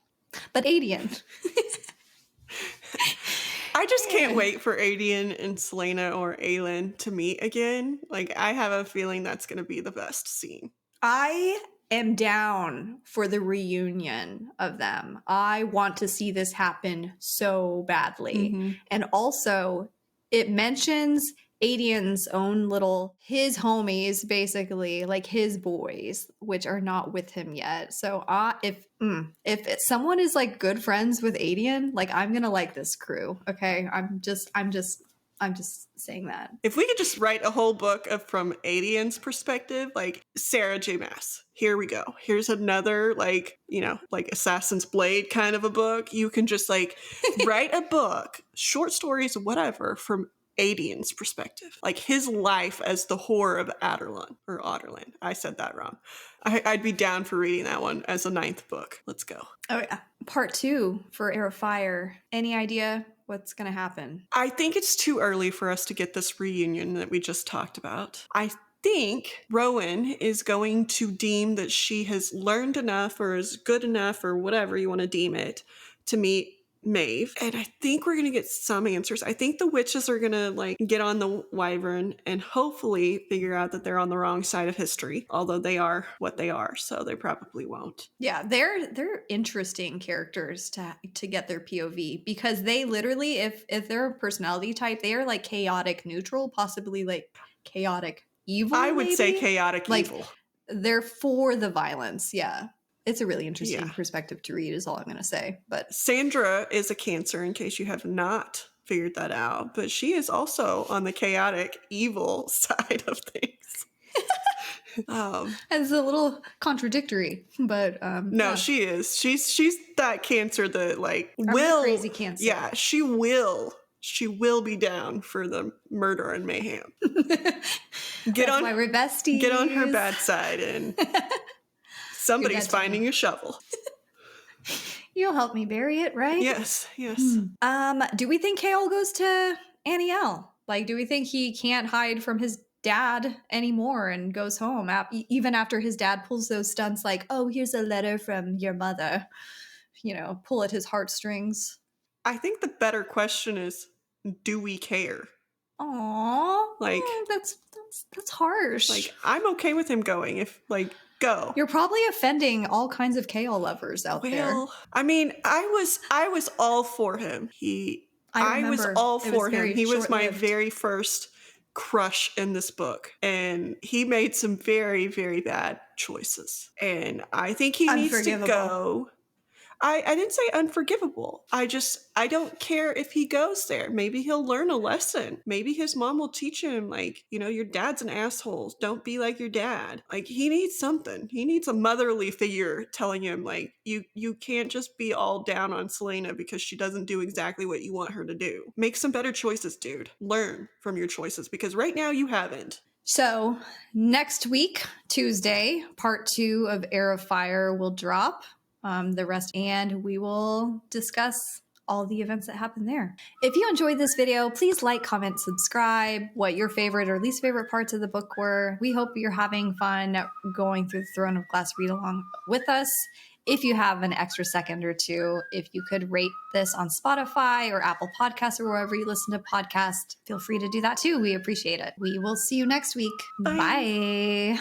But Aedion.
I just can't wait for Aedion and Selena or Aelin to meet again. Like, I have a feeling that's going to be the best scene.
I am down for the reunion of them. I want to see this happen so badly. Mm-hmm. And also, it mentions Aedion's own his homies, basically, like his boys, which are not with him yet. So if someone is like good friends with Aedion, like I'm gonna like this crew. Okay, I'm just saying that.
If we could just write a whole book from Aedion's perspective, like Sarah J Maas. Here we go. Here's another like Assassin's Blade kind of a book. You can just write a book, short stories, whatever, from Aedion's perspective, like his life as the whore of Otterlin. I said that wrong. I'd be down for reading that one as a 9th book. Let's go.
Oh yeah. Part 2 for Heir of Fire. Any idea what's going to happen?
I think it's too early for us to get this reunion that we just talked about. I think Rowan is going to deem that she has learned enough or is good enough or whatever you want to deem it to meet Maeve, and I think we're gonna get some answers. I think the witches are gonna get on the wyvern and hopefully figure out that they're on the wrong side of history, although they are what they are, so they probably won't.
Yeah, they're interesting characters to get their POV, because they literally, if they're a personality type, they are like chaotic neutral, possibly like chaotic evil.
I would say chaotic evil.
They're for the violence. Yeah. it's a really interesting perspective to read is all I'm going to say. But
Sandra is a Cancer, in case you have not figured that out, but she is also on the chaotic evil side of things.
It's a little contradictory, but
no, she is. She's that Cancer that like
crazy Cancer.
Yeah, she will be down for the murder and mayhem.
That's why we're besties.
Get on her bad side, and somebody's finding a shovel.
You'll help me bury it, right?
Yes.
Do we think Chaol goes to Annie L? Like, do we think he can't hide from his dad anymore and goes home even after his dad pulls those stunts like, oh, here's a letter from your mother, pull at his heartstrings?
I think the better question is, do we care?
Aww,
like
that's harsh.
Like, I'm okay with him going if go.
You're probably offending all kinds of Chaol lovers out there.
I mean, I was all for him. I was all for him. He was my very first crush in this book, and he made some very, very bad choices, and I think he needs to go. I didn't say unforgivable. I don't care if he goes there. Maybe he'll learn a lesson. Maybe his mom will teach him, your dad's an asshole. Don't be like your dad. He needs something. He needs a motherly figure telling him, you can't just be all down on Selena because she doesn't do exactly what you want her to do. Make some better choices, dude. Learn from your choices, because right now you haven't.
So next week, Tuesday, part 2 of Heir of Fire will drop. The rest, and we will discuss all the events that happen there. If you enjoyed this video, please like, comment, subscribe, what your favorite or least favorite parts of the book were. We hope you're having fun going through the Throne of Glass read-along with us. If you have an extra second or two, if you could rate this on Spotify or Apple Podcasts or wherever you listen to podcasts, feel free to do that too. We appreciate it. We will see you next week. Bye.